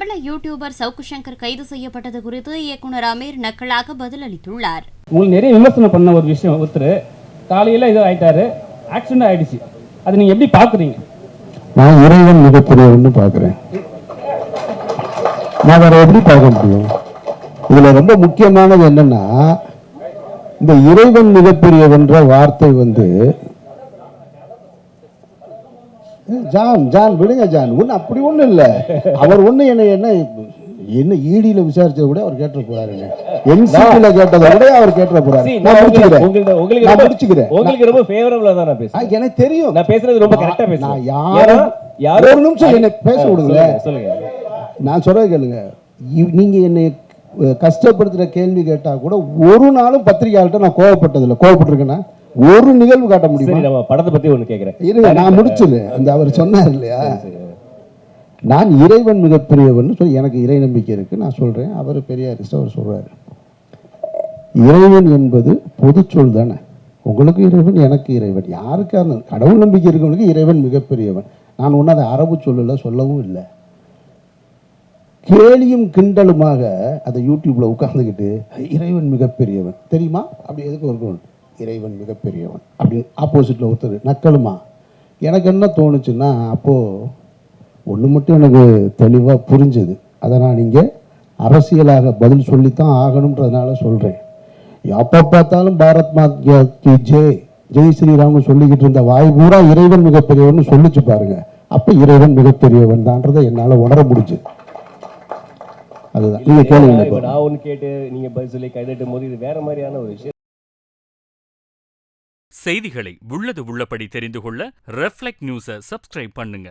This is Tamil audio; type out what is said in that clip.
பிரபல யூடியூபர் சவுக்கு சங்கர் கைது செய்யப்பட்டது குறித்து இயக்குனர் அமீர் நக்கலாக பதிலளித்துள்ளார். உங்களுக்கு நிறைய விமர்சனம் பண்ண ஒரு விஷயம், ஒருத்தர் காலையில இது ஆயிட்டாரு, ஆக்சிடென்ட் ஆயிடுச்சு, அது நீங்க எப்படி பாக்குறீங்க? நான் இறைவன் மிகப்பெரியவன்னு பாக்குறேன். நான் வேற எப்படி பார்க்க முடியும்? இதுல ரொம்ப முக்கியமானது என்னன்னா, இந்த இறைவன் மிகப்பெரியவன்ற வார்த்தை ஜான் ஜான் விடுங்க ஜான், ஒண்ணு அப்படி ஒண்ணு இல்ல. அவர் ஒண்ணு என்ன ஈடியில விசாரிச்சத கூட அவர் கேட்ட போறாருங்க, என்சிபில கேட்டதை கூட அவர் கேட்ட போறாரு. நான் முடிச்சுக்கிறேன். உங்களுக்கு ரொம்ப ஃபேவரபிளா தான் நான் பேசுறேன். எனக்கு தெரியும், நான் பேசுறது ரொம்ப கரெக்டா பேசுறேன். யாரோ ஒரு நிமிஷம் என்ன பேச விடுங்க, சொல்லுங்க. நான் சொல்றது கேளுங்க. நீங்க என்னை கஷ்டப்படுத்துற கேள்வி கேட்டா கூட ஒரு நாளும் பத்திரிகையாளர்கிட்ட நான் கோவப்பட்டதில்லை. கோவப்பட்டிருக்கேன்னா ஒரு நிகழ்வு காட்ட முடியும். படத்தை பத்தி ஒண்ணு கேட்கிறேன், இருங்க நான் முடிச்சிருக்கேன். அந்த அவர் சொன்னார் இல்லையா, நான் இறைவன் மிகப்பெரியவன் சொல்லி எனக்கு இறை நம்பிக்கை இருக்கு, நான் சொல்றேன். அவர் பெரியாரிஸ்ட், அவர் சொல்றாரு இறைவன் என்பது பொது சொல் தானே. உங்களுக்கு இறைவன், எனக்கு இறைவன், யாருக்கான கடவுள் நம்பிக்கை இருக்கவனுக்கு இறைவன் மிகப்பெரியவன். நான் ஒன்றும் அதை அரபு சொல்லல, சொல்லவும் இல்லை. கேலியும் கிண்டலுமாக அதை யூடியூப்ல உட்கார்ந்துக்கிட்டு இறைவன் மிகப்பெரியவன் தெரியுமா அப்படி எதுக்கு இருக்கணும், இறைவன் மிகப்பெரியவன் அப்படின்னு ஆப்போசிட்ல ஒருத்தர் நக்கலுமா. எனக்கு என்ன தோணுச்சுன்னா, அப்போ ஒன்று மட்டும் எனக்கு தெளிவாக புரிஞ்சுது. அதை நான் இங்கே அரசியலாக பதில் சொல்லித்தான் ஆகணுன்றதுனால சொல்கிறேன். எப்போ பார்த்தாலும் பாரத் மாதா கி ஜெய், ஜெய் ஸ்ரீராம்னு சொல்லிக்கிட்டு இருந்த வாய் பூரா இறைவன் மிகப்பெரியவன் சொல்லிச்சு பாருங்க. அப்போ இறைவன் மிகப்பெரியவன் தான்றதை என்னால் உணர முடிஞ்சு. அதுதான் நீங்க கேளுங்க. நான் ஒன்று கேட்டு நீங்க பதில் சொல்லி கைதட்டும் போது இது வேற மாதிரியான ஒரு விஷயம். செய்திகளை உள்ளது உள்ளபடி தெரிந்து கொள்ள ரெஃப்ளெக்ட் நியூஸை சப்ஸ்கிரைப் பண்ணுங்க.